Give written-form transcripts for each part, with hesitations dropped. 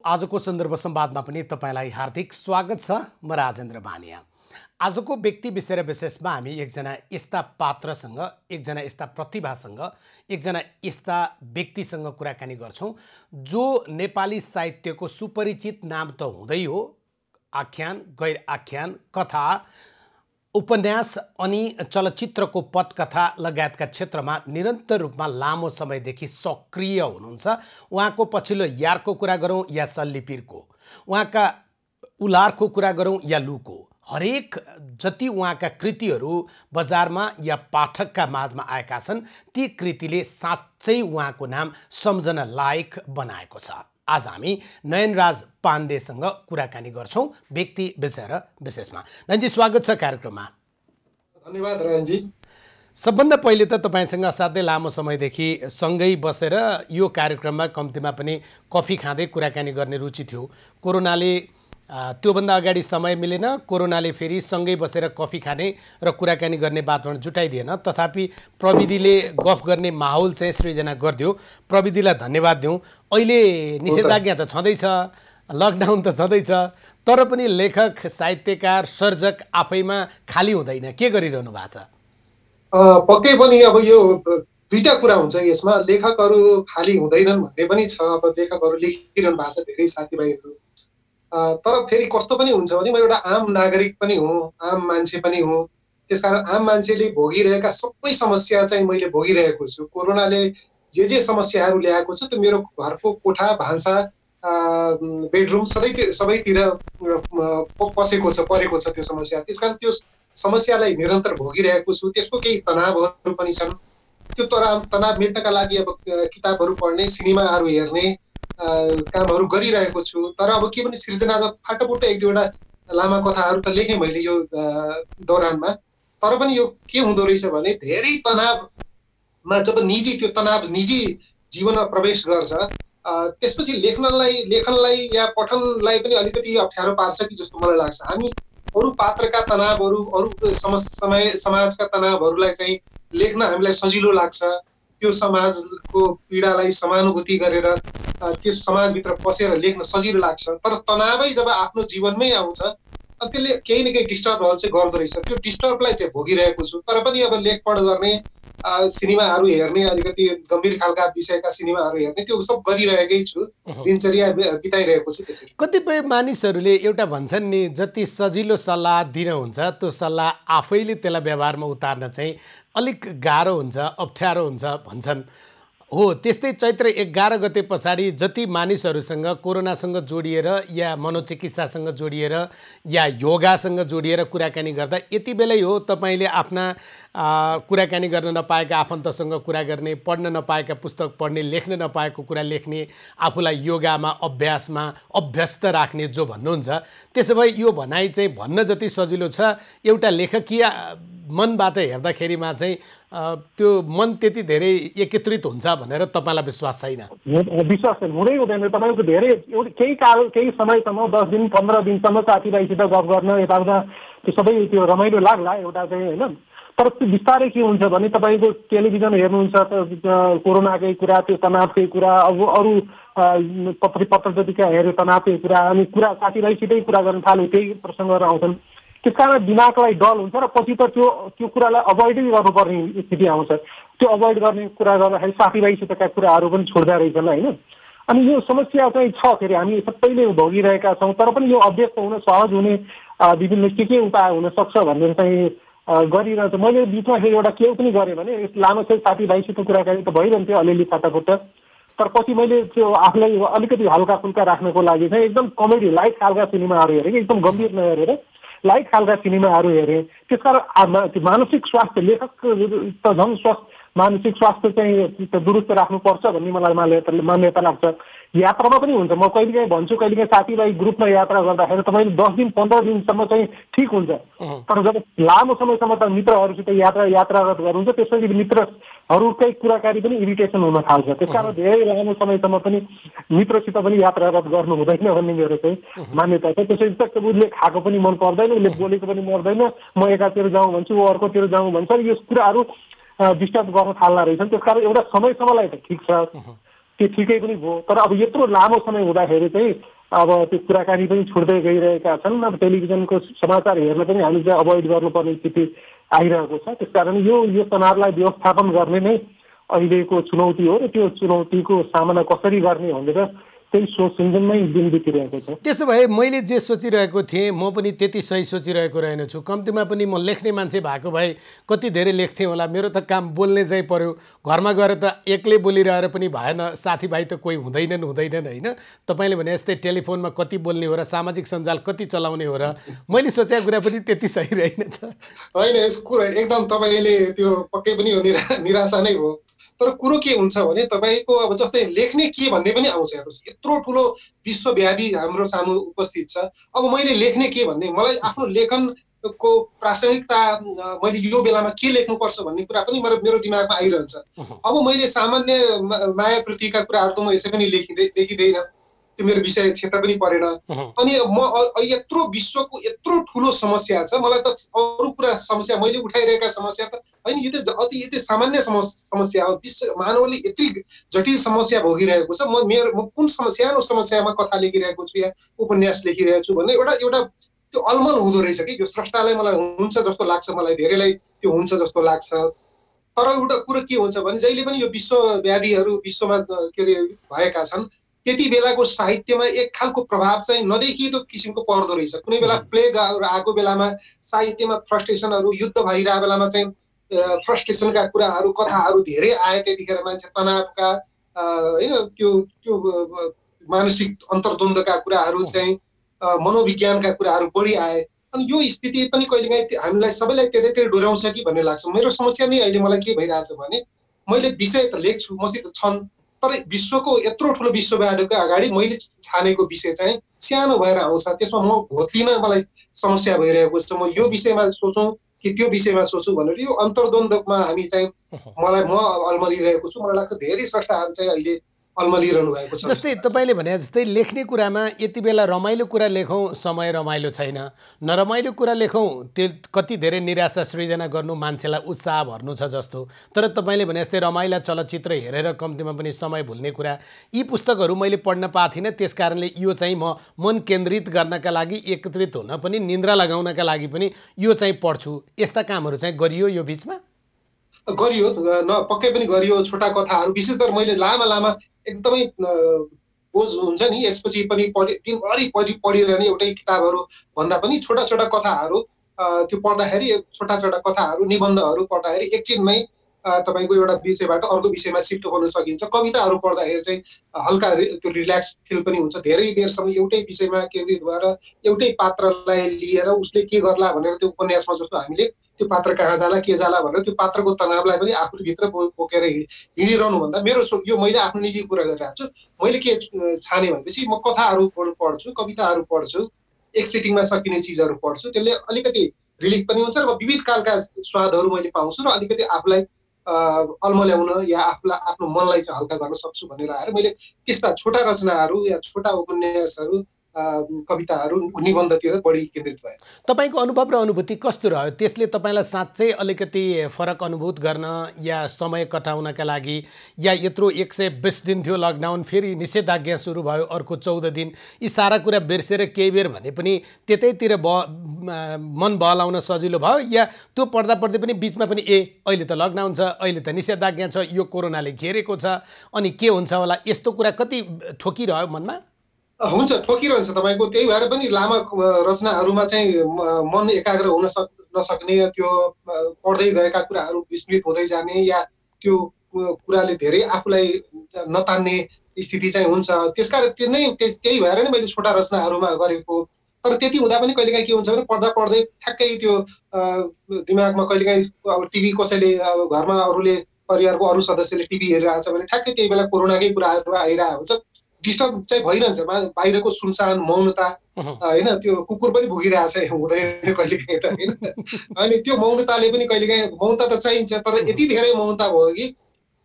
आजको सन्दर्भ संवादमा पनि तपाईलाई हार्दिक स्वागत छ। म राजेन्द्र बानिया। आजको व्यक्ति विषय र विशेषमा हामी एकजना यस्ता पात्रसँग, एकजना यस्ता प्रतिभासँग, एकजना यस्ता व्यक्तिसँग कुराकानी गर्छौं जो नेपाली साहित्यको सुपरिचित नाम त हुँदै हो, आख्यान, गैर आख्यान, कथा, उपन्यास अनि चलचित्रको पटकथा लगायतका क्षेत्रमा निरन्तर रूपमा लामो समयदेखि सक्रिय हुनुहुन्छ। उहाँको पछिल्लो यारको कुरा गरौँ या सल्लिपिरको, उहाँका उलारको कुरा गरौँ या लुको, हरेक जति उहाँका कृतिहरू बजारमा या पाठकका माझमा आएका छन् ती कृतिले साँच्चै उहाँको नाम सम्झन लायक बनाएको छ। आज हामी नयनराज पाण्डेसँग कुराकानी गर्छौं व्यक्ति विषय र विशेषमा। नयनजी, स्वागत छ कार्यक्रममा। धन्यवाद रयनजी। सबभन्दा पहिले त तपाईसँग असाध्यै लामो समयदेखि सँगै बसेर यो कार्यक्रममा कम्तीमा पनि कफी खाँदै कुराकानी गर्ने रुचि थियो। कोरोनाले त्योभन्दा अगाडि समय मिलेन, कोरोनाले फेरि सँगै बसेर कफी खाने र कुराकानी गर्ने वातावरण जुटाइदिएन। तथापि प्रविधिले गफ गर्ने माहौल चाहिँ सृजना गरिदियो। प्रविधिलाई धन्यवाद दिउँ। अहिले निषेधाज्ञा त छँदैछ, लकडाउन त छँदैछ, तर पनि लेखक, साहित्यकार, सर्जक आफैमा खाली हुँदैन। के गरिरहनु भएको छ? पक्कै पनि अब यो दुईटा कुरा हुन्छ यसमा। लेखकहरू खाली हुँदैनन् भन्ने पनि छ। अब लेखकहरू लेखिरहनु भएको छ, धेरै साथीभाइहरू। तर फेरि कस्तो पनि हुन्छ भने म एउटा आम नागरिक पनि हुँ, आम मान्छे पनि हुँ। त्यसकारण आम मान्छेले भोगिरहेका सबै समस्या चाहिँ मैले भोगिरहेको छु। कोरोनाले जे समस्याहरू ल्याएको छ त्यो मेरो घरको कोठा, भान्सा, बेडरुम सबैतिर पसेको छ, परेको छ त्यो समस्या। त्यसकारण त्यो समस्यालाई निरन्तर भोगिरहेको छु। त्यसको केही तनावहरू पनि छन्। त्यो तनाव मेट्नका लागि अब किताबहरू पढ्ने, सिनेमाहरू हेर्ने कामहरू गरिरहेको छु। तर अब के भने सृजनात्मक फाटोफुटो एक दुईवटा लामा कथाहरू त लेखेँ मैले यो दौरानमा। तर पनि यो के हुँदो रहेछ भने धेरै तनावमा जब त्यो तनाव निजी जीवनमा प्रवेश गर्छ, त्यसपछि लेखनलाई या पठनलाई पनि अलिकति अप्ठ्यारो पार्छ कि जस्तो मलाई लाग्छ। हामी अरू पात्रका तनावहरू, अरू समाजका तनावहरूलाई चाहिँ लेख्न हामीलाई सजिलो लाग्छ। त्यो समाजको पीडालाई समानुभूति गरेर त्यो समाजभित्र पसेर लेख्न सजिलो लाग्छ। तर तनावै जब आफ्नो जीवनमै आउँछ त्यसले केही न केही डिस्टर्बहरू चाहिँ गर्दो रहेछ। त्यो डिस्टर्बलाई चाहिँ भोगिरहेको छु। तर पनि अब लेखपढ गर्ने, सिनेमाहरू हेर्ने, अलिकति गम्भीर खालका विषयका सिनेमाहरू हेर्ने, त्यो सब गरिरहेकै छु। दिनचर्या बिताइरहेको छु त्यसरी। कतिपय मानिसहरूले एउटा भन्छन् नि, जति सजिलो सल्लाह दिन हुन्छ त्यो सल्लाह आफैले त्यसलाई व्यवहारमा उतार्न चाहिँ अलिक गाह्रो हुन्छ, अप्ठ्यारो हुन्छ भन्छन्। हो, त्यस्तै चैत्र 11 गते पछाडि जति मानिसहरूसँग कोरोनासँग जोडिएर या मनोचिकित्सासँग जोडिएर या योगासँग जोडिएर कुराकानी गर्दा यति बेलै हो तपाईँले आफ्ना कुराकानी गर्न नपाएका आफन्तसँग कुरा गर्ने, पढ्न नपाएका पुस्तक पढ्ने, लेख्न नपाएको कुरा लेख्ने, आफूलाई योगामा, अभ्यासमा अभ्यस्त राख्ने जो भन्नुहुन्छ। त्यसो भए यो भनाइ चाहिँ भन्न जति सजिलो छ, एउटा लेखकीय मनबाट हेर्दाखेरिमा चाहिँ त्यो मन त्यति धेरै एकत्रित हुन्छ भनेर तपाईँलाई विश्वास छैन? विश्वास छैन, हुँदैन। तपाईँको धेरै केही समयसम्म, 10 दिन 15 दिनसम्म साथीभाइसित गफ गर्न यताउता त्यो सबै त्यो रमाइलो लाग्ला एउटा चाहिँ, होइन। तर त्यो बिस्तारै के हुन्छ भने तपाईँको टेलिभिजन हेर्नुहुन्छ त कोरोनाकै कुरा, त्यो तनावकै कुरा, अब अरू पत्र जतिका हेऱ्यो तनावकै कुरा, अनि कुरा साथीभाइसितै कुरा गर्न थाल्यो, त्यही प्रसङ्गहरू आउँछन्। त्यसकारण दिमागलाई डल हुन्छ र पछि त त्यो कुरालाई अभोइडै गर्नुपर्ने स्थिति आउँछ। त्यो अभोइड गर्ने कुरा गर्दाखेरि साथीभाइसितका कुराहरू पनि छोड्दा रहेछन्, होइन। अनि यो समस्या चाहिँ छ, फेरि हामी सबैले भोगिरहेका छौँ। तर पनि यो अभ्यस्त हुन, सहज हुने विभिन्न के उपाय हुनसक्छ भनेर चाहिँ गरिरहेछ। मैले बिचमा फेरि एउटा के पनि गरेँ भने लामो चाहिँ साथीभाइसित कुराकानी त भइरहन्थ्यो अलिअलि फाटाफुट। तर पछि मैले त्यो आफूलाई अलिकति हल्का फुल्का राख्नको लागि चाहिँ एकदम कमेडी लाइट खालका सिनेमाहरू हेरेँ, एकदम गम्भीर नहेरेर लाइट खालका सिनेमाहरू हेरेँ। त्यसकारण मानसिक स्वास्थ्य, लेखक त झन् मानसिक स्वास्थ्य चाहिँ दुरुस्त राख्नुपर्छ भन्ने मलाई मान्यता लाग्छ। यात्रामा पनि हुन्छ। म कहिलेकाहीँ भन्छु, कहिलेकाहीँ साथीभाइ ग्रुपमा यात्रा गर्दाखेरि तपाईँले 10 दिन 15 दिनसम्म चाहिँ ठिक हुन्छ। तर जब लामो समयसम्म त मित्रहरूसित यात्रारत गर्नुहुन्छ, त्यसपछि मित्रहरूकै कुराकानी पनि इरिटेसन हुन थाल्छ। त्यसकारण धेरै लामो समयसम्म पनि मित्रसित पनि यात्रारत गर्नु हुँदैन भन्ने मेरो चाहिँ मान्यता छ। त्यसरी उसले खाएको पनि मन पर्दैन, उसले बोलेको पनि मर्दैन, म एकातिर जाउँ भन्छु, ऊ अर्कोतिर जाउँ भन्छ। यो कुराहरू डिस्टर्ब गर्न थाल्न रहेछन्। त्यसकारण एउटा समयसम्मलाई त ठिक छ, त्यो ठिकै पनि भयो। तर अब यत्रो लामो समय हुँदाखेरि चाहिँ अब त्यो कुराकानी पनि छुट्दै गइरहेका छन्। अब टेलिभिजनको समाचार हेर्न पनि हामी चाहिँ अभोइड गर्नुपर्ने स्थिति आइरहेको छ। त्यसकारण यो तनावलाई व्यवस्थापन गर्ने नै अहिलेको चुनौती हो र त्यो चुनौतीको सामना कसरी गर्ने भनेर त्यही सोच सिन्जनमै दिन बितिरहेको छ। त्यसो भए मैले जे सोचिरहेको थिएँ म पनि त्यति सही सोचिरहेको रहेनछु। कम्तीमा पनि म लेख्ने मान्छे भएको भए कति धेरै लेख्थेँ होला। मेरो त काम बोल्ने चाहिँ पर्यो। घरमा गएर त एक्लै बोलिरहेर पनि भएन, साथीभाइ त कोही हुँदैनन् होइन। तपाईँले भने जस्तै टेलिफोनमा कति बोल्ने हो र सामाजिक सञ्जाल कति चलाउने हो र मैले सोचेको कुरा पनि त्यति सही रहेनछ। होइन, यस कुरा एकदम तपाईँले त्यो पक्कै पनि निराशा नै हो। तर कुरो के हुन्छ भने तपाईँको अब जस्तै लेख्ने के भन्ने पनि आउँछ। हेर्नुहोस्, यत्रो ठुलो विश्वव्यापी हाम्रो सामु उपस्थित छ। अब मैले लेख्ने के भन्ने, मलाई आफ्नो लेखनको प्रासङ्गिकता, मैले यो बेलामा के लेख्नुपर्छ भन्ने कुरा पनि मेरो दिमागमा आइरहन्छ। अब मैले सामान्य माया प्रीतिका कुराहरू त म यसै पनि लेखिँदैन, त्यो मेरो विषय क्षेत्र पनि परेन। अनि म यत्रो विश्वको यत्रो ठुलो समस्या छ, मलाई त अरू कुरा समस्या मैले उठाइरहेका समस्या त होइन, यो त अति सामान्य समस्या हो। विश्व मानवले यति जटिल समस्या भोगिरहेको छ। म कुन सानो समस्यामा कथा लेखिरहेको छु या उपन्यास लेखिरहेको छु भन्ने एउटा त्यो अलमल हुँदो रहेछ कि यो स्रष्टालाई मलाई हुन्छ जस्तो लाग्छ, मलाई धेरैलाई त्यो हुन्छ जस्तो लाग्छ। तर एउटा कुरो के हुन्छ भने जहिले पनि यो विश्वव्याधीहरू विश्वमा के अरे भएका छन्, त्यति बेलाको साहित्यमा एक खालको प्रभाव चाहिँ नदेखिएको किसिमको पर्दो रहेछ। कुनै बेला प्लेगहरू आएको बेलामा साहित्यमा फ्रस्ट्रेसनहरू, युद्ध भइरहेको बेलामा चाहिँ फ्रस्ट्रेसनका कुराहरू, कथाहरू धेरै आए। त्यतिखेर मान्छे तनावका होइन त्यो मानसिक अन्तर्द्वन्द्वका कुराहरू चाहिँ मनोविज्ञानका कुराहरू बढी आए। अनि यो स्थिति पनि कहिलेकाहीँ हामीलाई सबैलाई त्यतैतिर डोर्याउँछ कि भन्ने लाग्छ। मेरो समस्या नै अहिले मलाई के भइरहेछ भने मैले विषय त लेख्छु, मसित छन्, तर विश्वको यत्रो ठुलो विश्वव्याधीको अगाडि मैले छानेको विषय चाहिँ सानो भएर आउँछ। त्यसमा म भोत्लिन मलाई समस्या भइरहेको छ। म यो विषयमा सोचौँ कि त्यो विषयमा सोचौँ भनेर यो अन्तर्द्वन्द्वमा हामी चाहिँ म अल्मलिरहेको छु। मलाई लाग्छ धेरै स्रष्टाहरू चाहिँ अहिले अल्मलिरहनु भएको छ। जस्तै तपाईँले भने जस्तै लेख्ने कुरामा यति बेला रमाइलो कुरा लेखौँ, समय रमाइलो छैन, नरमाइलो कुरा लेखौँ, त्यो कति धेरै निराशा सृजना गर्नु, मान्छेलाई उत्साह भर्नु छ जस्तो। तर तपाईँले भने जस्तै रमाइला चलचित्र हेरेर कम्तीमा पनि समय भुल्ने कुरा, यी पुस्तकहरू मैले पढ्न पाएको थिइनँ। त्यस कारणले यो चाहिँ म मन केन्द्रित गर्नका लागि, एकत्रित हुन पनि, निन्द्रा लगाउनका लागि पनि यो चाहिँ पढ्छु। यस्ता कामहरू चाहिँ गरियो यो बिचमा? गरियो, पक्कै पनि गरियो। छोटा कथाहरू विशेष गरी मैले लामा एकदमै बोझ हुन्छ नि, यसपछि पनि दिनभरि पढिरहने एउटै किताबहरू भन्दा पनि छोटा कथाहरू त्यो पढ्दाखेरि, छोटा कथाहरू, निबन्धहरू पढ्दाखेरि एकछिनमै तपाईँको एउटा विषयबाट अर्को विषयमा सिफ्ट गर्न सकिन्छ। कविताहरू पढ्दाखेरि चाहिँ हल्का त्यो रिल्याक्स फिल पनि हुन्छ। धेरै बेरसम्म एउटै विषयमा केन्द्रित भएर एउटै पात्रलाई लिएर उसले के गर्ला भनेर त्यो उपन्यासमा जस्तो हामीले त्यो पात्र कहाँ जाला के जाला भनेर त्यो पात्रको तनावलाई पनि आफूले भित्र बोकेर हिँडिरहनु भन्दा यो मैले आफ्नो निजी कुरा गरिरहेको छु। मैले के छाने भनेपछि म कथाहरू पढ्छु, कविताहरू पढ्छु, एक सिटिङमा सकिने चिजहरू पढ्छु। त्यसले अलिकति रिलिफ पनि हुन्छ र विविध कालका स्वादहरू मैले पाउँछु र अलिकति आफूलाई अल्मल्याउन या आफ्नो मनलाई चाहिँ हल्का गर्न सक्छु भनेर आएर मैले त्यस्ता छोटा रचनाहरू या छोटा उपन्यासहरू, कविताहरू, निबन्धतिर बढी केन्द्रित भए। तपाईँको अनुभव र अनुभूति कस्तो रह्यो? त्यसले तपाईँलाई साँच्चै अलिकति फरक अनुभूत गर्न या समय कटाउनका लागि, या यत्रो 120 दिन थियो लकडाउन, फेरि निषेधाज्ञा सुरु भयो अर्को 14 दिन, यी सारा कुरा बिर्सेर केही बेर भने पनि त्यतैतिर मन बहलाउन सजिलो भयो, या त्यो पढ्दा पनि बिचमा पनि अहिले त लकडाउन छ, अहिले त निषेधाज्ञा छ, यो कोरोनाले घेरेको छ, अनि के हुन्छ होला, यस्तो कुरा कति ठोकिरह्यो मनमा? हुन्छ, ठोकिरहन्छ तपाईँको। त्यही भएर पनि लामा रचनाहरूमा चाहिँ मन एकाग्र हुन नसक्ने, त्यो पढ्दै गएका कुराहरू विस्मृत हुँदै जाने या त्यो कुराले धेरै आफूलाई नतान्ने स्थिति चाहिँ हुन्छ। त्यसकारण त्यही भएर नै मैले छोटा रचनाहरूमा गरेको। तर त्यति हुँदा पनि कहिलेकाहीँ के हुन्छ भने पढ्दै ठ्याक्कै त्यो दिमागमा कहिलेकाहीँ अब टिभी कसैले घरमा अरूले परिवारको अरू सदस्यले टिभी हेरिरहेको छ भने ठ्याक्कै त्यही बेला कोरोनाकै कुराहरू आइरहेको हुन्छ। डिस्टर्ब चाहिँ भइरहन्छ, बाहिरको सुनसान मौनता होइन, त्यो कुकुर पनि भुगिरहेछ हुँदैन कहिलेकाहीँ त होइन। अनि त्यो मौनताले पनि कहिलेकाहीँ, मौनता त चाहिन्छ तर यति धेरै मौनता भयो कि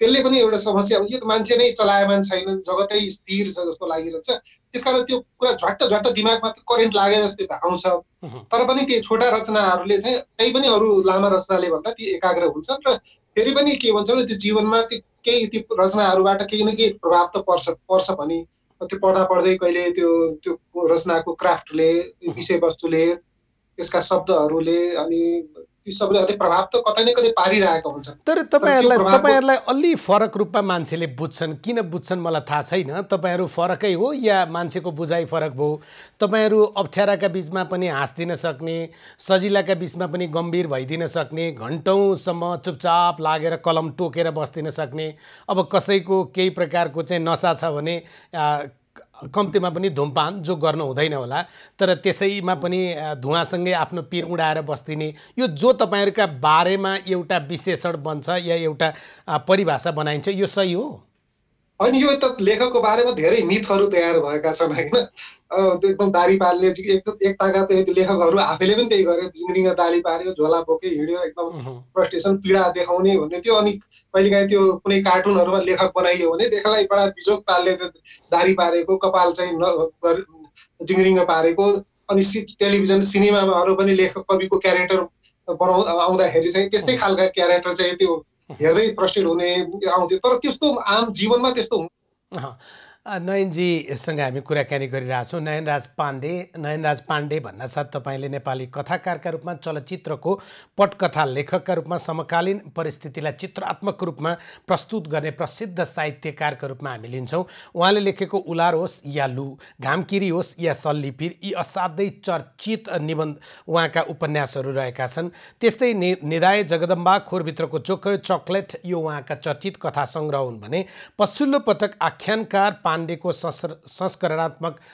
त्यसले पनि एउटा समस्या हो। यो त मान्छे नै चलायमान छैन, जगतै स्थिर छ जस्तो लागिरहेछ। त्यसकारण त्यो कुरा झट्ट दिमागमा करेन्ट लागे जस्तै आउँछ। तर पनि त्यो छोटा रचनाहरूले चाहिँ त्यही पनि अरू लामा रचनाले भन्दा ती एकाग्र हुन्छ र फेरि पनि के भन्छ भने त्यो जीवनमा केही त्यो रचनाहरूबाट केही न केही प्रभाव त पर्छ पनि। त्यो पढ्दा पढ्दै कहिले त्यो त्यो रचनाको क्राफ्टले, विषयवस्तुले, त्यसका शब्दहरूले अनि ती सबले अलि प्रभाव त कतै न कतै पारिरहेको हुन्छ। तर तपाईहरुलाई अलि फरक रूपमा मान्छेले बुझ्छन्, किन बुझ्छन् मलाई थाहा छैन। तपाईहरु फरकै हो या मान्छेको बुझाइ फरक भयो? तपाईहरु अप्ठ्याराका बीचमा पनि हाँस्दिन सक्ने, सजिलाका बीचमा पनि गम्भीर भइदिन सक्ने, घण्टौँसम्म चुपचाप लागेर कलम टोकेर बस्दिन सक्ने, अब कसैको केही प्रकारको चाहिँ नसा छ भने कम्तीमा पनि धुमपान जो गर्न हुँदैन होला, तर त्यसैमा पनि धुवासँगै आफ्नो पिर उडाएर बस्दिने, यो जो तपाईहरुका बारेमा एउटा विशेषण बन्छ या एउटा परिभाषा बनाइन्छ, यो सही हो? अनि यो त लेखकको बारेमा धेरै मिथहरू तयार भएका छन् हैन। त्यो एकदम दारी पाल्ने एक ताका त लेखकहरू आफैले पनि त्यही गरे, जिङ्रिङ दाली पार्यो, झोला बोके हिँड्यो, एकदम फ्रस्ट्रेसन पीडा देखाउने भन्ने त्यो। अनि कहिलेकाहीँ त्यो कुनै कार्टुनहरुमा लेखक बनाइयो भने देखलाई बडा बिजोग तालले दारी पारेको, कपाल चाहिँ जिङ्रिङ पारेको, अनि टेलिभिजन सिनेमामाहरु पनि लेखक कविको क्यारेक्टर आउँदाखेरि चाहिँ त्यस्तै खालका क्यारेक्टर चाहिँ त्यो हेर्दै फ्रस्ट्रेट हुने आउँथ्यो। तर त्यस्तो आम जीवनमा त्यस्तो नयनजीसँग हामी कुराकानी गरिरहेछौँ। नयनराज पाण्डे भन्नासाथ तपाईँले नेपाली कथाकारका रूपमा, चलचित्रको पटकथा लेखकका रूपमा, समकालीन परिस्थितिलाई चित्रात्मक रूपमा प्रस्तुत गर्ने प्रसिद्ध साहित्यकारका रूपमा हामी लिन्छौँ। उहाँले लेखेको उलार होस् या लु, घामकिरी होस् या सल्लिपिर, यी असाध्यै चर्चित निबन्ध उहाँका उपन्यासहरू रहेका छन्। त्यस्तै निदाय जगदम्बा, खोरभित्रको जोकर, चकलेट यो उहाँका चर्चित कथा सङ्ग्रह हुन् भने पछिल्लो पटक आख्यानकार पाण्डेको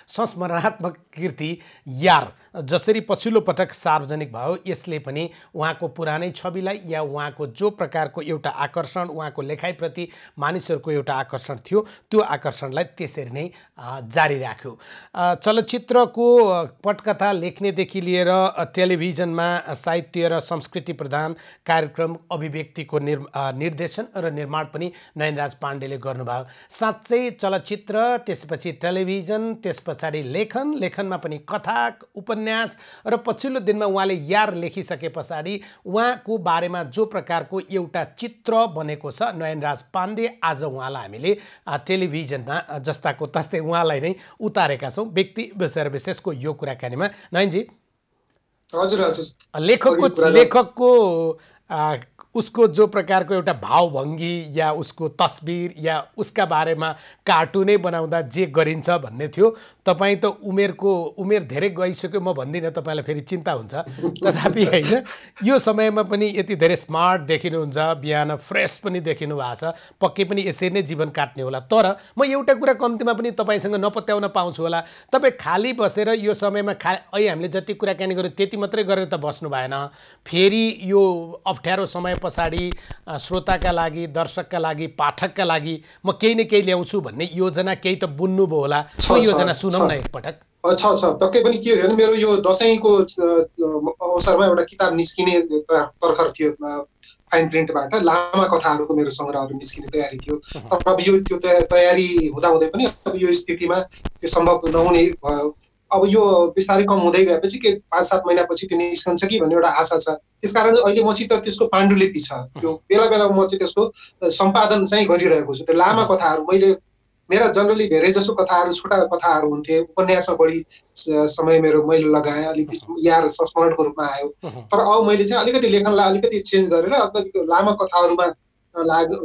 संस्मरणात्मक कृति यार जसरी पछिल्लो पटक सार्वजनिक भयो, यसले पनि उहाँको पुरानै छविलाई या उहाँको जो प्रकारको एउटा आकर्षण, उहाँको लेखाइप्रति मानिसहरूको एउटा आकर्षण थियो, त्यो आकर्षणलाई त्यसरी नै जारी राख्यो। चलचित्रको पटकथा लेख्नेदेखि लिएर टेलिभिजनमा साहित्य र संस्कृति प्रधान कार्यक्रम अभिव्यक्तिको निर्देशन र निर्माण पनि नयनराज पाण्डेले गर्नुभयो। साँच्चै चलचित्र, त्यसपछि टेलिभिजन, त्यस पछाडि लेखनमा पनि कथा, उपन्यास र पछिल्लो दिनमा उहाँले यार लेखिसके पछाडि उहाँको बारेमा जो प्रकारको एउटा चित्र बनेको छ नयनराज पाण्डे, आज उहाँलाई हामीले टेलिभिजनमा जस्ताको तस्तै उहाँलाई नै उतारेका छौँ व्यक्ति विषय विशेषको यो कुराकानीमा। नयनजी, लेखकको उसको जो प्रकारको एउटा भावभङ्गी या उसको तस्बिर या उसका बारेमा कार्टुनै बनाउँदा जे गरिन्छ भन्ने थियो। तपाईँ त उमेर धेरै गइसक्यो, म भन्दिनँ, तपाईँलाई फेरि चिन्ता हुन्छ, तथापि होइन यो समयमा पनि यति धेरै स्मार्ट देखिनुहुन्छ, बिहान फ्रेस पनि देखिनु भएको छ, पक्कै पनि यसरी नै जीवन काट्ने होला। तर म एउटा कुरा कम्तीमा पनि तपाईँसँग नपत्याउन पाउँछु होला, तपाईँ खाली बसेर यो समयमा अहिले हामीले जति कुराकानी गर्यो त्यति मात्रै गरेर त बस्नु भएन। फेरि यो अप्ठ्यारो समय पछाडि श्रोताका लागि, दर्शकका लागि, पाठकका लागि म केही न केही ल्याउँछु भन्ने योजना केही त बुन्नुभयो होला, त्यो योजना सुनौँ न एकपटक। पक्कै पनि के हो भने मेरो यो दसैँको अवसरमा एउटा किताब निस्किने तर्खर थियो, फाइन प्रिन्टबाट लामा कथाहरूको मेरो सङ्ग्रहहरू निस्किने तयारी थियो। तर अब यो त्यो तयारी हुँदाहुँदै पनि अब यो स्थितिमा त्यो सम्भव नहुने भयो। अब यो बिस्तारै कम हुँदै गएपछि के 5-7 महिनापछि त्यो निस्कन्छ कि भन्ने एउटा आशा छ। त्यसकारण अहिले मसित त्यसको पाण्डुलिपि छ, त्यो बेला बेला म चाहिँ त्यसको सम्पादन चाहिँ गरिरहेको छु। त्यो लामा कथाहरू मेरा जनरली धेरै जसो कथाहरू छोटा कथाहरू हुन्थे, उपन्यासमा बढी समय मैले लगाएँ, अलिक यार संस्मरणको रूपमा आयो। तर अब मैले चाहिँ अलिकति लेखनलाई अलिकति चेन्ज गरेर अब लामा कथाहरूमा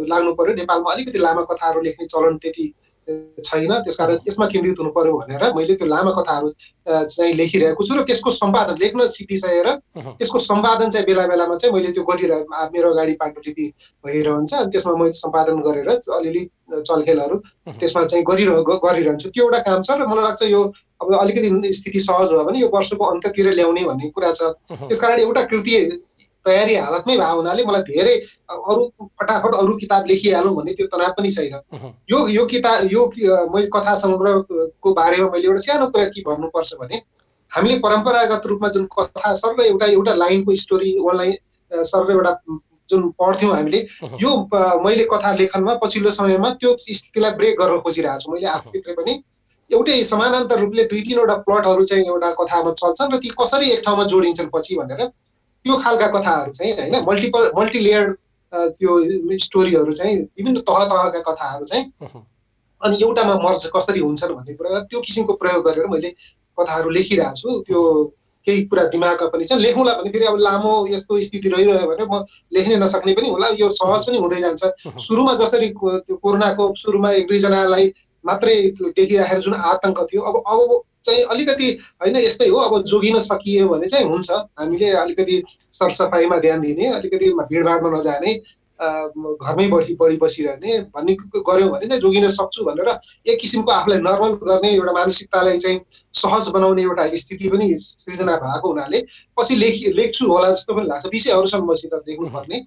लाग्नु पर्यो। नेपालमा अलिकति लामा कथाहरू लेख्ने चलन त्यति छैन, त्यसकारण त्यसमा केन्द्रित हुनु पर्यो भनेर मैले त्यो लामा कथाहरू चाहिँ लेखिरहेको छु र त्यसको सम्पादन लेख्न सिकिसकेर त्यसको सम्पादन चाहिँ बेला बेलामा चाहिँ मैले त्यो गरिरहेको, मेरो अगाडि पाण्डुलिपि भइरहन्छ अनि त्यसमा मैले सम्पादन गरेर अलिअलि चलखेलहरू त्यसमा चाहिँ गरिरहन्छु। त्यो एउटा काम छ र मलाई लाग्छ यो अब अलिकति स्थिति सहज भयो भने यो वर्षको अन्त्यतिर ल्याउने भन्ने कुरा छ। त्यसकारण एउटा कृति तयारी हालतमै भएको हुनाले मलाई धेरै फटाफट अरू किताब लेखिहालौँ भन्ने त्यो तनाव पनि छैन। यो किताब मैले कथा सङ्ग्रहको बारेमा मैले एउटा सानो कुरा के भन्नुपर्छ भने हामीले परम्परागत रूपमा जुन कथा सरल एउटा लाइनको स्टोरी अनलाइन सरल एउटा जुन पढ्थ्यौँ हामीले, यो मैले कथा लेखनमा पछिल्लो समयमा त्यो स्थितिलाई ब्रेक गर्न खोजिरहेको छु। मैले आफूभित्र पनि एउटै समानान्तर रूपले 2-3वटा प्लटहरू चाहिँ एउटा कथामा चल्छन् र ती कसरी एक ठाउँमा जोडिन्छन् पछि भनेर त्यो खालका कथाहरू चाहिँ होइन मल्टिलेयर्ड त्यो स्टोरीहरू चाहिँ विभिन्न तहका कथाहरू चाहिँ अनि एउटामा मर्ज कसरी हुन्छन् भन्ने कुरा त्यो किसिमको प्रयोग गरेर मैले कथाहरू लेखिरहेको छु। त्यो केही कुरा दिमागमा पनि छ, लेखौँला भने फेरि अब लामो यस्तो स्थिति रहिरह्यो भने म लेख्नै नसक्ने पनि होला, यो सहज पनि हुँदै जान्छ। सुरुमा जसरी त्यो कोरोनाको सुरुमा 1-2 जनालाई मात्रै देखिराखेर जुन आतंक थियो, अब चाहिँ अलिकति होइन यस्तै हो, अब जोगिन सकियो भने चाहिँ हुन्छ। हामीले अलिकति सरसफाइमा ध्यान दिने, अलिकति भिडभाडमा नजाने, घरमै बढी बसिरहने भन्ने गऱ्यौँ भने चाहिँ जोगिन सक्छु भनेर एक किसिमको आफूलाई नर्मल गर्ने एउटा मानसिकतालाई चाहिँ सहज बनाउने एउटा स्थिति पनि सृजना भएको हुनाले पछि लेख्छु होला जस्तो पनि लाग्छ। विषयहरूसँग मसित लेख्नुपर्ने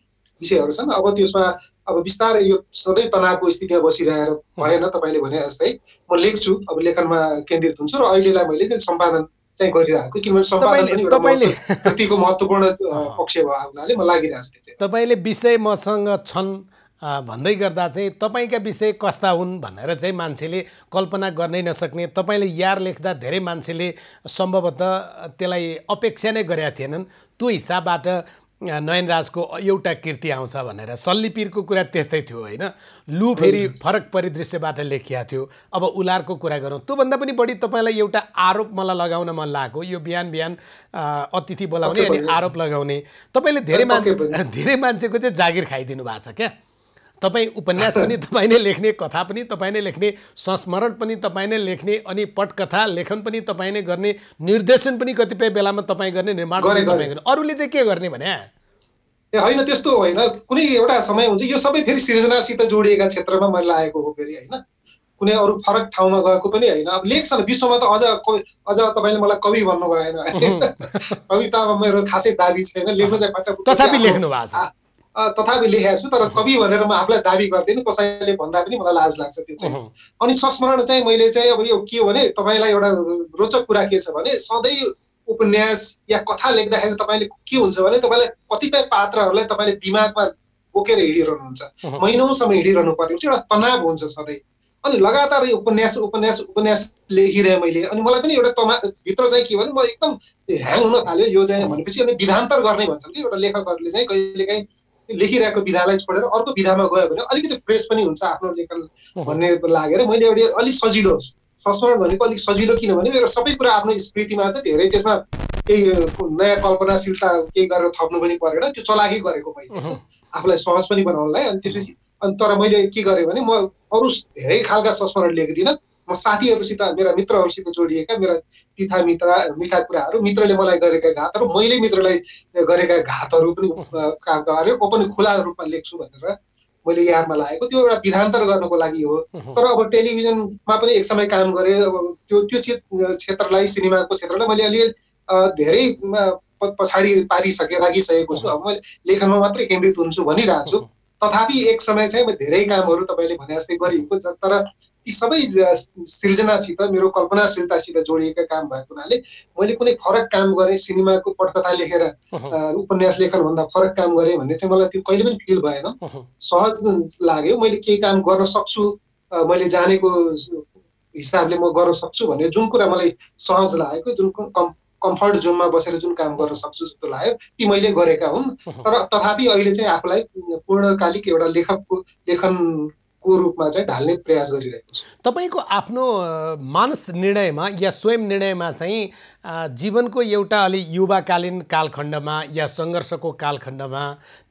विषयहरू छन्। अब त्यसमा अब बिस्तारै यो सधैँ तनावको स्थितिमा बसिरहेर भएन, तपाईँले भने जस्तै म लेख्छु, अब लेखनमा केन्द्रित हुन्छु र अहिलेलाई मैले चाहिँ सम्पादन चाहिँ गरिरहेको छु, किनभने सम्पादन पनि एउटा व्यक्तिको महत्त्वपूर्ण पक्ष भएको हुनाले म लागिरहेको छु। तपाईँले विषय मसँग छन् भन्दै गर्दा चाहिँ तपाईँका विषय कस्ता हुन् भनेर चाहिँ मान्छेले कल्पना गर्नै नसक्ने, तपाईँले यार लेख्दा धेरै मान्छेले सम्भवतः त्यसलाई अपेक्षा नै गरेका थिएनन्। त्यो हिसाबबाट नयनराजको एउटा कृति आउँछ भनेर सल्लीपीरको कुरा त्यस्तै थियो होइन। लु फेरि फरक परिदृश्यबाट लेखिया थियो। अब उलारको कुरा गरौँ, त्योभन्दा पनि बढी तपाईँलाई एउटा आरोप मलाई लगाउन मन लागेको, यो बिहान बिहान अतिथि बोलाउने अनि आरोप लगाउने। तपाईँले धेरै मान्छेको चाहिँ जागिर खाइदिनु भएको छ क्या। तपाईँ उपन्यास पनि तपाईँ नै लेख्ने, कथा पनि तपाईँ नै लेख्ने, संस्मरण पनि तपाईँ नै लेख्ने, अनि पटकथा लेखन पनि तपाईँ नै गर्ने, निर्देशन पनि कतिपय बेलामा तपाईँ गर्ने, निर्माण पनि तपाईँ गर्ने। अरूले चाहिँ के गर्ने भने होइन, त्यस्तो होइन। कुनै एउटा समय हुन्छ, यो सबै फेरि सृजनासित जोडिएका क्षेत्रमा मैले लागेको हो फेरि होइन। कुनै अरू फरक ठाउँमा गएको पनि होइन। अब लेख्छन् विश्वमा त अझ तपाईँले मलाई कवि भन्नु भएन। कविता अब मेरो खासै दाबी छैन, लेख्न चाहिँ तथापि लेख्नु भएको छ, तथापि लेखेको छु, तर कवि भनेर म आफूलाई दाबी गर्दिनँ, कसैले भन्दा पनि मलाई लाज लाग्छ त्यो चाहिँ। अनि संस्मरण चाहिँ मैले चाहिँ अब यो के हो भने तपाईँलाई एउटा रोचक कुरा के छ भने सधैँ उपन्यास या कथा लेख्दाखेरि तपाईँले के हुन्छ भने तपाईँलाई कतिपय पात्रहरूलाई तपाईँले दिमागमा बोकेर हिँडिरहनुहुन्छ, महिनौसम्म हिँडिरहनु पर्ने हुन्छ, एउटा तनाव हुन्छ सधैँ। अनि लगातार उपन्यास उपन्यास उपन्यास लेखिरहेँ मैले। अनि मलाई पनि एउटा भित्र चाहिँ के भने म एकदम ह्याङ हुन थाल्यो यो चाहिँ भनेपछि। अनि विधान्तर गर्ने भन्छन् कि एउटा लेखकहरूले चाहिँ कहिलेकाहीँ लेखिरहेको विधालाई छोडेर अर्को विधामा गयो भने अलिकति फ्रेस पनि हुन्छ आफ्नो लेखन भन्ने लागेर मैले एउटा अलिक सजिलो संस्मरण भनेको अलिक सजिलो, किनभने मेरो सबै कुरा आफ्नो स्मृतिमा छ, धेरै त्यसमा केही नयाँ कल्पनाशीलता केही गरेर थप्नु पनि परेन, त्यो चलाखी गरेको मैले आफूलाई सहज पनि बनाउनलाई। अनि त्यसपछि तर मैले के गरेँ भने म अरू धेरै खालका संस्मरण लेख्दिनँ। म साथीहरूसित, मेरा मित्रहरूसित जोडिएका मेरा तिथा मिठा कुराहरू, मित्रले मलाई गरेका घातहरू, मैले मित्रलाई गरेका घातहरू पनि पनि खुला रूपमा लेख्छु भनेर मैले यादमा लागेको। त्यो एउटा विधान्तर गर्नको लागि हो। तर अब टेलिभिजनमा पनि एक समय काम गरेँ। अब त्यो क्षेत्रलाई, सिनेमाको क्षेत्रलाई मैले अलिअलि धेरै पछाडि राखिसकेको छु। अब मैले लेखनमा मात्रै केन्द्रित हुन्छु भनिरहेको छु। तथापि एक समय चाहिँ धेरै कामहरू तपाईँले भने जस्तै गरिएको, तर ती सबै सृजनासित, मेरो कल्पनाशीलतासित जोडिएका काम भएको हुनाले मैले कुनै फरक काम गरेँ, सिनेमाको पटकथा लेखेर उपन्यास लेखनभन्दा फरक काम गरेँ भन्ने चाहिँ मलाई त्यो कहिले पनि फिल भएन। सहज लाग्यो, मैले केही काम गर्न सक्छु, मैले जानेको हिसाबले म गर्न सक्छु भन्ने जुन कुरा मलाई सहज लागेको, जुन कम्फर्ट जोनमा बसेर जुन काम गर्न सक्छु जस्तो लाग्यो, ती मैले गरेका हुन्। तर तथापि अहिले चाहिँ आफूलाई पूर्णकालिक एउटा लेखनको रूपमा चाहिँ ढाल्ने प्रयास गरिरहेको छु। तपाईँको आफ्नो मानस निर्णयमा या स्वयं निर्णयमा चाहिँ जीवनको एउटा अलि युवाकालीन कालखण्डमा या सङ्घर्षको कालखण्डमा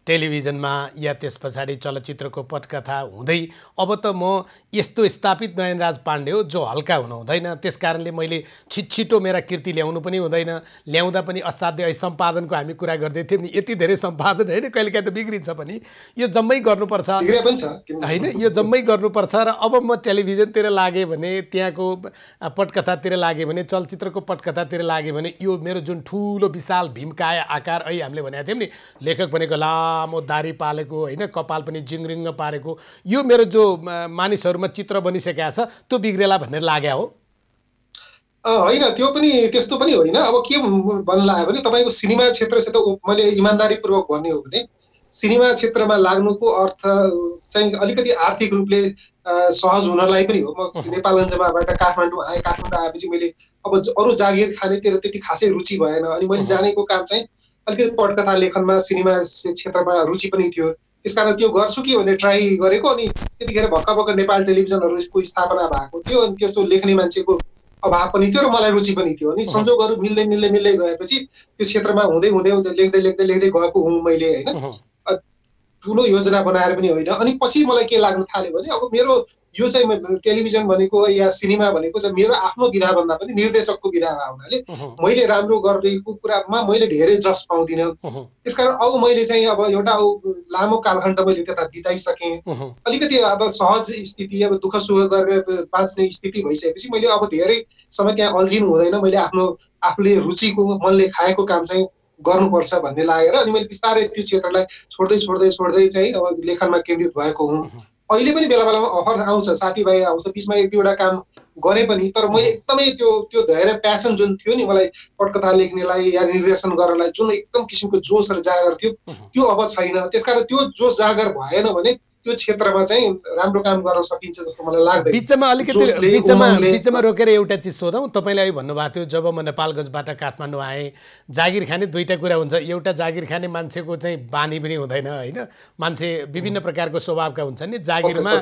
टेलिभिजनमा या त्यस पछाडि चलचित्रको पटकथा हुँदै अब त म यस्तो स्थापित नयनराज पाण्डे हो जो हल्का हुनु हुँदैन, त्यस कारणले मैले छिटो मेरा कृति ल्याउनु पनि हुँदैन, ल्याउँदा पनि असाध्य। सम्पादनको हामी कुरा गर्दै थियौँ नि, यति धेरै सम्पादन होइन, कहिलेकाहीँ त बिग्रिन्छ पनि, यो जम्मै गर्नुपर्छ होइन, यो जम्मै गर्नुपर्छ। र अब म टेलिभिजनतिर लागेँ भने, त्यहाँको पटकथातिर लागेँ भने, चलचित्रको पटकथातिर लागेँ भने, यो मेरो जुन ठुलो विशाल भीमकाय आकार, अहिले हामीले भनेको थियौँ नि, लेखक भनेको लामो दारी पालेको होइन, कपाल पनि जिङ्रिङ्ग पारेको, यो मेरो जो मानिसहरूमा चित्र बनिसकेको छ त्यो बिग्रेला भनेर लाग्यो हो? होइन, त्यो पनि त्यस्तो पनि होइन। अब के भन्नु लाग्यो भने तपाईँको सिनेमा क्षेत्रसित मैले इमान्दारीपूर्वक भन्ने हो भने सिनेमा क्षेत्रमा लाग्नुको अर्थ चाहिँ अलिकति आर्थिक रूपले सहज हुनलाई पनि हो। म नेपालगञ्जबाट काठमाडौँ आएँ, काठमाडौँ आएपछि मैले अब अरू जागिर खानेतिर त्यति खासै रुचि भएन। अनि मैले जानेको काम चाहिँ अलिकति पटकथा लेखनमा, सिनेमा क्षेत्रमा रुचि पनि थियो। त्यसकारण त्यो गर्छु कि भनेर ट्राई गरेको। अनि त्यतिखेर भर्खर नेपाल टेलिभिजनहरूको स्थापना भएको थियो अनि त्यस्तो लेख्ने मान्छेको अभाव पनि थियो र मलाई रुचि पनि थियो। अनि संजोगहरू मिल्दै गएपछि त्यो क्षेत्रमा हुँदै लेख्दै गएको हुँ मैले होइन। ठुलो योजना बनाएर पनि होइन। अनि पछि मलाई के लाग्न थाल्यो भने अब मेरो यो चाहिँ टेलिभिजन भनेको या सिनेमा भनेको चाहिँ मेरो आफ्नो विधाभन्दा पनि निर्देशकको विधा भएको हुनाले मैले राम्रो गरेको कुरामा मैले धेरै जस पाउँदिनँ। त्यसकारण अब मैले चाहिँ अब एउटा लामो कालखण्ड मैले त्यता बिताइसकेँ। अलिकति अब सहज स्थिति अब दुःख सुख गरेर बाँच्ने स्थिति भइसकेपछि मैले अब धेरै समय त्यहाँ अल्झिनु हुँदैन। मैले आफूले रुचिको मनले खाएको काम चाहिँ गर्नुपर्छ भन्ने लागेर अनि मैले बिस्तारै त्यो क्षेत्रलाई छोड्दै चाहिँ अब लेखनमा केन्द्रित भएको हुँ। अहिले पनि बेला बेलामा अफर आउँछ, साथीभाइ आउँछ, बिचमा एक दुईवटा काम गरे पनि, तर मैले एकदमै त्यो धेरै प्यासन जुन थियो नि मलाई पटकथा लेख्नेलाई या निर्देशन गर्नलाई जुन एकदम किसिमको जोस र जागर थियो त्यो अब छैन। त्यसकारण त्यो जोस जागर भएन भने त्यो क्षेत्रमा चाहिँ राम्रो काम गर्न सकिन्छ जस्तो मलाई लाग्दैन। बिचमा अलिकति बिचमा रोकेर एउटा चिज सोधौँ। तपाईँले अहिले भन्नुभएको थियो जब म नेपालगञ्जबाट काठमाडौँ आएँ, जागिर खाने दुईवटा कुरा हुन्छ। एउटा जागिर खाने मान्छेको चाहिँ बानी पनि हुँदैन होइन, मान्छे विभिन्न प्रकारको स्वभावका हुन्छन् नि। जागिरमा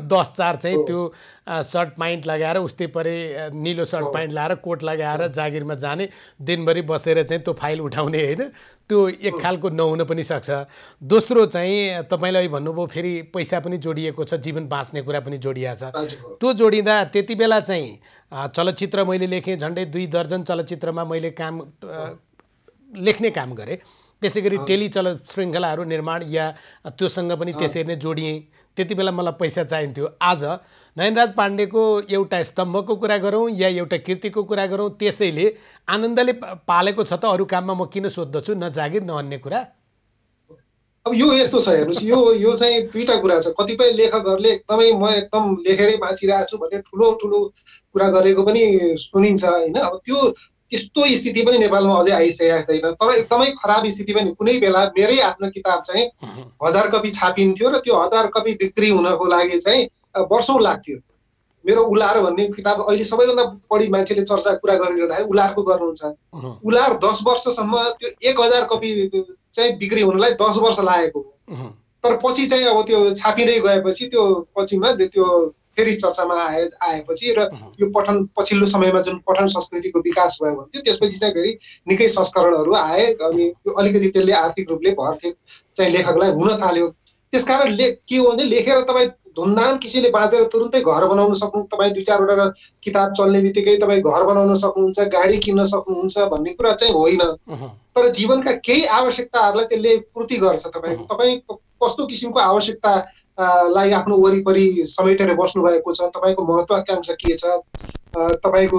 10-4 चाहिँ त्यो सर्ट प्यान्ट लगाएर उस्तै परे निलो सर्ट प्यान्ट लगाएर कोट लगाएर जागिरमा जाने, दिनभरि बसेर चाहिँ त्यो फाइल उठाउने होइन, त्यो एक खालको नहुन पनि सक्छ। दोस्रो चाहिँ तपाईँले अहिले भन्नुभयो फेरि पैसा पनि जोडिएको छ, जीवन बाँच्ने कुरा पनि जोडिएको छ। त्यो जोडिँदा त्यति बेला चाहिँ चलचित्र मैले लेखेँ, झन्डै 2 दर्जन चलचित्रमा मैले लेख्ने काम गरेँ। त्यसै गरी टेली श्रृङ्खलाहरू निर्माण या त्योसँग पनि त्यसरी नै जोडिएँ। त्यति बेला मलाई पैसा चाहिन्थ्यो। आज नयनराज पाण्डेको एउटा स्तम्भको कुरा गरौँ या एउटा कृतिको कुरा गरौँ, त्यसैले आनन्दले पालेको छ त अरू काममा म किन सोध्दछु, न जागिर न अन्य कुरा। अब यो यस्तो छ हेर्नुहोस्, यो चाहिँ दुईटा कुरा छ। कतिपय लेखकहरूले एकदमै म एकदम लेखेरै बाँचिरहेको छु भन्ने ठुलो कुरा गरेको पनि सुनिन्छ होइन। अब त्यस्तो स्थिति पनि नेपालमा अझै आइसकेको छैन। तर एकदमै खराब स्थिति पनि कुनै बेला मेरै आफ्नो किताब चाहिँ 1000 कपी छापिन्थ्यो र त्यो 1000 कपी बिक्री हुनको लागि चाहिँ वर्षौं लाग्थ्यो। मेरो उलार भन्ने किताब अहिले सबैभन्दा बढी मान्छेले चर्चा कुरा गरिरहँदाखेरि उलारको गर्नुहुन्छ। उलार 10 वर्षसम्म त्यो 1000 कपी चाहिँ बिक्री हुनलाई 10 वर्ष लागेको हो। तर पछि चाहिँ अब त्यो छापिँदै गएपछि त्यो पछिमा त्यो फेरि चर्चामा आएपछि र यो पछिल्लो समयमा जुन पठन संस्कृतिको विकास भयो भने त्यसपछि चाहिँ फेरि निकै संस्करणहरू आए अनि अलिकति त्यसले आर्थिक रूपले भर चाहिँ लेखकलाई हुन थाल्यो। त्यसकारण के हो भने लेखेर तपाईँ धुमधाम किसिमले बाँचेर तुरुन्तै घर बनाउन सक्नु, तपाईँ 2-4 वटा किताब चल्ने बित्तिकै तपाईँ घर बनाउन सक्नुहुन्छ, गाडी किन्न सक्नुहुन्छ भन्ने कुरा चाहिँ होइन। तर जीवनका केही आवश्यकताहरूलाई त्यसले पूर्ति गर्छ। तपाईँ कस्तो किसिमको आवश्यकता लाई आफ्नो वरिपरि समेटेर बस्नु भएको छ, तपाईँको महत्त्वाकांक्षा के छ, तपाईँको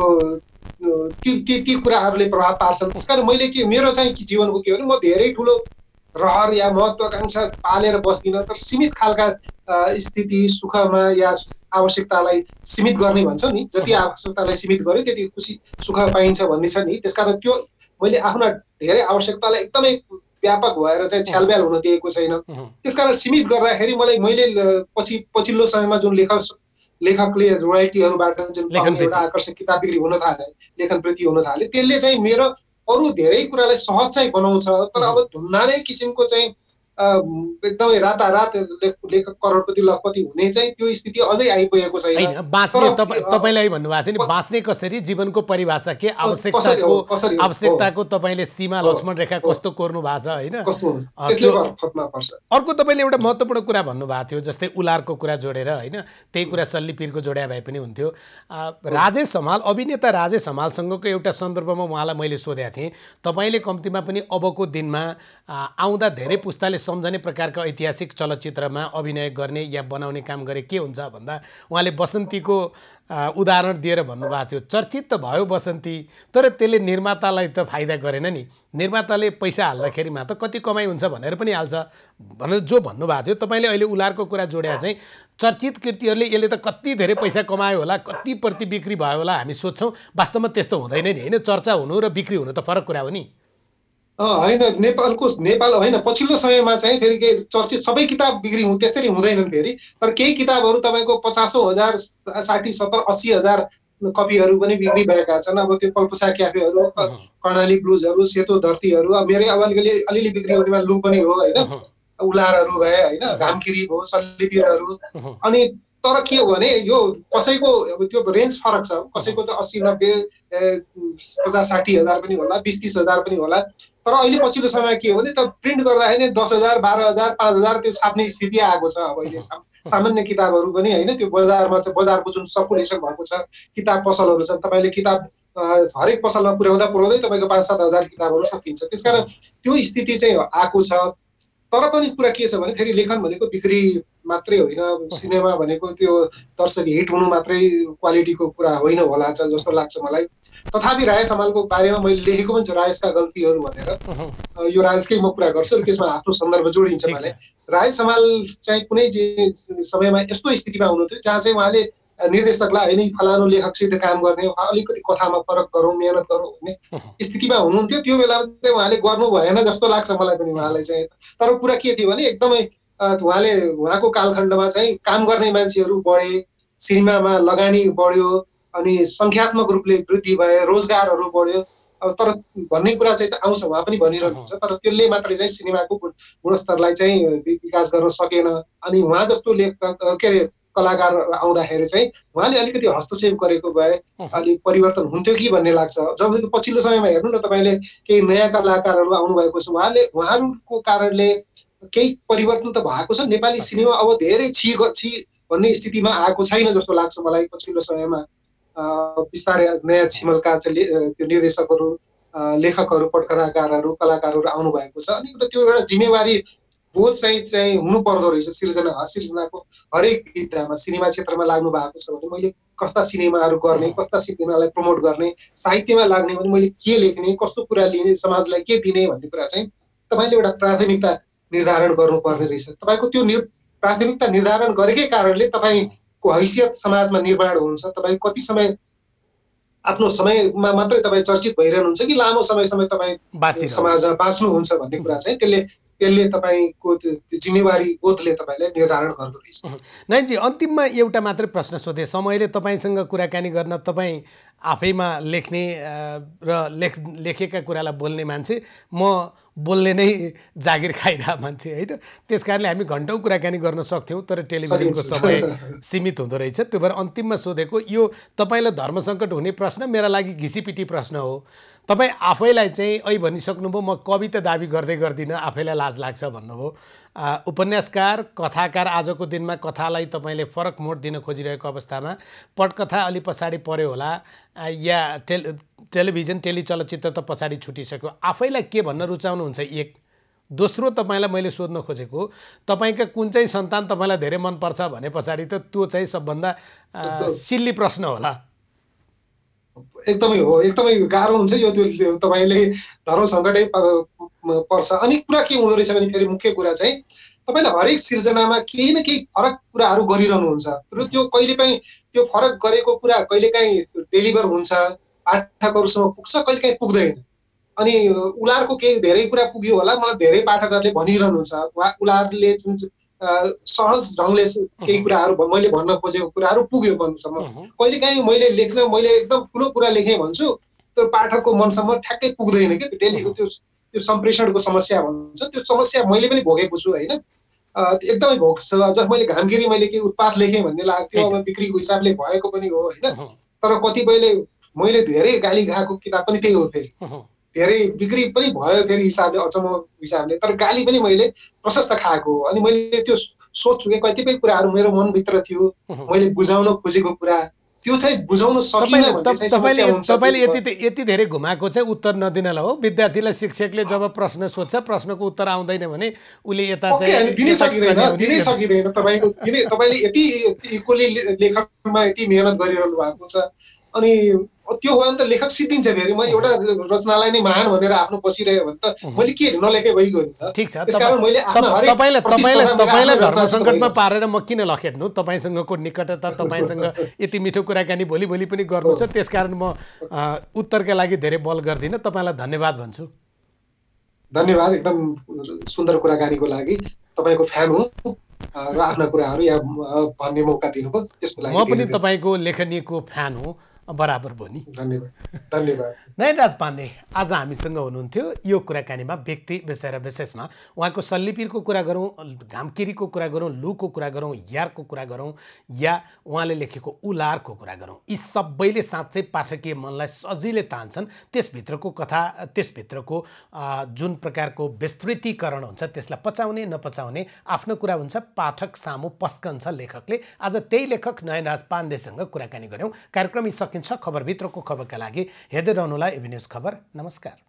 ती कुराहरूले प्रभाव पार्छन्। त्यसकारण मैले मेरो चाहिँ जीवनको के हो भने म धेरै ठुलो रहर या महत्त्वाकांक्षा पालेर बस्दिनँ, तर सीमित खालका स्थिति सुखमा या आवश्यकतालाई सीमित गर्ने भन्छौँ नि, जति आवश्यकतालाई सीमित गर्यो त्यति खुसी सुख पाइन्छ भन्ने छ नि। त्यसकारण त्यो मैले आफ्ना धेरै आवश्यकतालाई एकदमै व्यापक भएर चाहिँ छ्यालब्याल हुन दिएको छैन। त्यसकारण सीमित गर्दाखेरि मैले पछिल्लो समयमा जुन लेखकले रोयल्टीहरूबाट जुन एउटा आकर्षक किताब बिक्री हुन थाले, लेखन प्रति हुन थाले, त्यसले चाहिँ मेरो अरू धेरै कुरालाई सहज चाहिँ बनाउँछ। तर अब धुन्दानै किसिमको चाहिँ एकदमै रातारात लेखक करोडपति लखपति हुने चाहिँ त्यो स्थिति अझै आइपुगेको छैन। बाँच्ने तपाईलाई भन्नुभएको थियो नि, बाँच्ने कसरी, जीवनको परिभाषा के, आवश्यकताको तपाईले सीमा लक्ष्मण रेखा कस्तो कोर्नु भएको छ होइन। अर्को तपाईले एउटा महत्त्वपूर्ण कुरा भन्नुभएको थियो, जस्तै उलारको कुरा जोडेर होइन, त्यही कुरा सल्लीपीरको जोड्या भए पनि हुन्थ्यो। राजेश हमाल, अभिनेता राजेश हमालसँगको एउटा सन्दर्भमा उहाँलाई मैले सोधेको थिएँ, तपाईले कम्तीमा पनि अबको दिनमा आउँदा धेरै पुस्ताले सम्झने प्रकारका ऐतिहासिक चलचित्रमा अभिनय गर्ने या बनाउने काम गरे के हुन्छ भन्दा उहाँले बसन्तीको उदाहरण दिएर भन्नुभएको थियो। चर्चित त भयो बसन्ती, तर त्यसले निर्मातालाई त फाइदा गरेन नि। निर्माताले पैसा हाल्दाखेरिमा त कति कमाइ हुन्छ भनेर पनि हाल्छ भनेर जो भन्नुभएको थियो। तपाईँले अहिले उलारको कुरा जोड्या चाहिँ चर्चित कृतिहरूले यसले त कति धेरै पैसा कमायो होला, कति प्रति बिक्री भयो होला हामी सोध्छौँ। वास्तवमा त्यस्तो हुँदैन नि होइन, चर्चा हुनु र बिक्री हुनु त फरक कुरा हो नि। होइन, नेपाल होइन, पछिल्लो समयमा चाहिँ फेरि के चर्चित सबै किताब बिक्री त्यसरी हुँदैनन् फेरि। तर केही किताबहरू तपाईँको 50,000, 60, 70, 80,000 कपीहरू पनि बिक्री भएका छन्। अब त्यो पल्पसा क्याफेहरू, कर्णाली ब्लुजहरू, सेतो धरतीहरू, अब मेरै अब अलिअलि बिक्री हुनेमा लु पनि हो होइन। उलारहरू भए होइन, घामकिरी भयो, सल्लीवीरहरू। अनि तर के हो भने यो कसैको अब त्यो रेन्ज फरक छ, कसैको त 80-90 50-60 हजार पनि होला, 20-30 हजार पनि होला। तर अहिले पछिल्लो समय के हो भने त प्रिन्ट गर्दाखेरि 10,000 12,000 5,000 त्यो छाप्ने स्थिति आएको छ। अब अहिले सामान्य किताबहरू पनि होइन, त्यो बजारमा चाहिँ बजारको जुन सर्कुलेसन भएको छ, किताब पसलहरू छन्, तपाईँले किताब हरेक पसलमा पुर्याउँदै तपाईँको 5-7 हजार किताबहरू सकिन्छ। त्यसकारण त्यो स्थिति चाहिँ आएको छ। तर पनि कुरा के छ भने फेरि लेखन भनेको बिक्री मात्रै होइन, सिनेमा भनेको त्यो दर्शक हिट हुनु मात्रै क्वालिटीको कुरा होइन होला जस्तो लाग्छ मलाई। तथापि राजेश हमालको बारेमा मैले लेखेको पनि छु, राजेशका गल्तीहरू भनेर। यो राजेशकै म कुरा गर्छु र त्यसमा आफ्नो सन्दर्भ जोडिन्छ भने राजेश हमाल चाहिँ कुनै समयमा यस्तो स्थितिमा हुनुहुन्थ्यो जहाँ चाहिँ उहाँले निर्देशकलाई होइन फलानु लेखकसित काम गर्ने, अलिकति कथामा फरक गरौँ, मेहनत गरौँ भन्ने स्थितिमा हुनुहुन्थ्यो। त्यो बेला चाहिँ उहाँले गर्नु भएन जस्तो लाग्छ मलाई पनि उहाँलाई चाहिँ। तर कुरा के थियो भने एकदमै उहाँको कालखण्डमा चाहिँ काम गर्ने मान्छेहरू बढे, सिनेमामा लगानी बढ्यो, अनि सङ्ख्यात्मक रूपले वृद्धि भए, रोजगारहरू बढ्यो। अब तर भन्ने कुरा चाहिँ त आउँछ, उहाँ पनि भनिरहनुहुन्छ, तर त्यसले मात्रै चाहिँ सिनेमाको गुणस्तरलाई चाहिँ विकास गर्न सकेन। अनि उहाँ जस्तो के अरे कलाकार आउँदाखेरि चाहिँ उहाँले अलिकति हस्तक्षेप गरेको भए अलिक परिवर्तन हुन्थ्यो कि भन्ने लाग्छ। जब पछिल्लो समयमा हेर्नु न, तपाईँले केही नयाँ कलाकारहरू आउनुभएको छ, उहाँहरूको कारणले केही परिवर्तन त भएको छ। नेपाली सिनेमा अब धेरै छि भन्ने स्थितिमा आएको छैन जस्तो लाग्छ मलाई। पछिल्लो समयमा बिस्तारै नयाँ छिमलका त्यो निर्देशकहरू, लेखकहरू, पटकथाकारहरू, कलाकारहरू आउनु भएको छ। अनि त्यो एउटा जिम्मेवारी बोध चाहिँ हुनु पर्दो रहेछ सिर्जनाको हरेक विधामा। सिनेमा क्षेत्रमा लाग्नु भएको छ भने मैले कस्ता सिनेमाहरू गर्ने, कस्ता सिनेमालाई प्रमोट गर्ने, साहित्यमा लाग्ने भने मैले के लेख्ने, कस्तो कुरा लिने, समाजलाई के दिने भन्ने कुरा चाहिँ तपाईँले एउटा प्राथमिकता निर्धारण गर्नुपर्ने रहेछ। तपाईँको त्यो प्राथमिकता निर्धारण गरेकै कारणले तपाईँको हैसियत समाजमा निर्माण हुन्छ। तपाईँ कति समय आफ्नो समयमा मात्रै तपाईँ चर्चित भइरहनुहुन्छ कि लामो समयसम्म तपाईँ समाजमा बाँच्नुहुन्छ भन्ने कुरा चाहिँ त्यसले तपाईँको जिम्मेवारी बोधले तपाईँलाई निर्धारण गर्दो रहेछ। नाइजी, अन्तिममा एउटा मात्रै प्रश्न सोधेँ। समयले तपाईँसँग कुराकानी गर्न, तपाईँ आफैमा लेख्ने र लेखेका कुरालाई बोल्ने मान्छे, म बोल्ने नै जागिर खाइरहेको मान्छे होइन। त्यस कारणले हामी घन्टौँ कुराकानी गर्न सक्थ्यौँ, तर टेलिभिजनको समय सीमित हुँदो रहेछ। त्यो भएर अन्तिममा सोधेको यो तपाईँलाई धर्मसङ्कट हुने प्रश्न मेरा लागि घिसिपिटी प्रश्न हो। तपाईँ आफैलाई चाहिँ ऐ भनिसक्नुभयो, म कविता दाबी गर्दिनँ, आफैलाई लाज लाग्छ भन्नुभयो। उपन्यासकार, कथाकार, आजको दिनमा कथालाई तपाईँले फरक मोड दिन खोजिरहेको अवस्थामा पटकथा अलि पछाडि पर्यो होला, या टेलिभिजन चलचित्र त पछाडि छुटिसक्यो। आफैलाई के भन्न रुचाउनुहुन्छ? एक। दोस्रो, तपाईँलाई मैले सोध्न खोजेको, तपाईँका कुन चाहिँ सन्तान तपाईँलाई धेरै मनपर्छ भने पछाडि त त्यो चाहिँ सबभन्दा सिल्ली प्रश्न होला। एकदमै हो, एकदमै गाह्रो हुन्छ यो। तपाईँले धर्मसङ्कटै पर्छ। अनि कुरा के हुँदो रहेछ भने फेरि मुख्य कुरा चाहिँ तपाईँले हरेक सिर्जनामा केही न केही फरक कुराहरू गरिरहनुहुन्छ र त्यो कहिलेकाहीँ त्यो फरक गरेको कुरा कहिलेकाहीँ डेलिभर हुन्छ, पाठकहरूसँग पुग्छ, कहिलेकाहीँ पुग्दैन। अनि उलारको केही धेरै कुरा पुग्यो होला, मलाई धेरै पाठकहरूले भनिरहनुहुन्छ। उलारले जुन सहज ढङ्गले केही कुराहरू मैले भन्न खोजेको कुराहरू पुग्यो मनसम्म। कहिलेकाहीँ मैले एकदम ठुलो कुरा लेखेँ भन्छु, त्यो पाठकको मनसम्म ठ्याक्कै पुग्दैन क्या। त्यो सम्प्रेषणको समस्या भन्छ, त्यो समस्या मैले पनि भोगेको छु होइन, एकदमै भोग्छ। जब मैले घामगिरी मैले केही उत्पात लेखेँ भन्ने लाग्थ्यो, अब बिक्रीको हिसाबले भएको पनि हो होइन। तर कतिपयले मैले धेरै गाली खाएको किताब पनि त्यही हो, फेरि धेरै बिक्री पनि भयो फेरि हिसाबले, अचम्म हिसाबले, तर गाली पनि मैले प्रशस्त खाएको हो। अनि मैले त्यो सोच्छु कि कतिपय कुराहरू मेरो मनभित्र थियो, मैले बुझाउन खोजेको कुरा त्यो चाहिँ बुझाउन सकिनँ भन्ने समस्या हुन्छ। तपाईँले यति धेरै घुमाएको चाहिँ उत्तर नदिनलाई हो। विद्यार्थीलाई शिक्षकले जब प्रश्न सोध्छ, प्रश्नको उत्तर आउँदैन भने उसले यता चाहिँ दिनै सकिँदैन। तपाईँले यति इक्वली लेखनमा यति मेहनत गरिरहनु भएको छ, अनि त्यो हो भने त लेखक सिद्धिन्छ। फेरि म एउटा रचनालाई नै महान भनेर आफ्नो बसिरह्यो भने त मैले के नलेखे भइगयो नि त। ठिक छ, त्यसकारण मैले तपाईँलाई धर्मसङ्कटमा पारेर म किन लखेट्नु? तपाईँसँगको निकटता, तपाईँसँग यति मिठो कुराकानी भोलि पनि गर्नु छ, त्यसकारण म उत्तरका लागि धेरै बल गर्दिनँ। तपाईँलाई धन्यवाद भन्छु। धन्यवाद, एकदम सुन्दर कुराकानीको लागि। तपाईँको फ्यान हुँ र आफ्ना कुराहरू यहाँ भन्ने मौका दिनुभयो त्यसको लागि म पनि तपाईँको लेखनीको फ्यान हुँ। बराबर भयो नि। धन्यवाद। नयनराज पाण्डे आज हामीसँग हुनुहुन्थ्यो। यो कुराकानीमा व्यक्ति विषय र विशेषमा उहाँको सल्लिपिरको कुरा गरौँ, घामकिरीको कुरा गरौँ, लुको कुरा गरौँ, यारको कुरा गरौँ या उहाँले लेखेको उलारको कुरा गरौँ, यी सबैले साँच्चै पाठकीय मनलाई सजिलै तान्छन्। त्यसभित्रको कथा, त्यसभित्रको जुन प्रकारको विस्तृतीकरण हुन्छ त्यसलाई पचाउने नपचाउने आफ्नो कुरा हुन्छ। पाठक सामु पस्कन्छ लेखकले। आज त्यही लेखक नयनराज पाण्डेसँग कुराकानी गऱ्यौँ। कार्यक्रम सकिन्छ। खबरभित्रको खबरका लागि हेर्दै रहनुहोला एबी न्युज खबर। नमस्कार।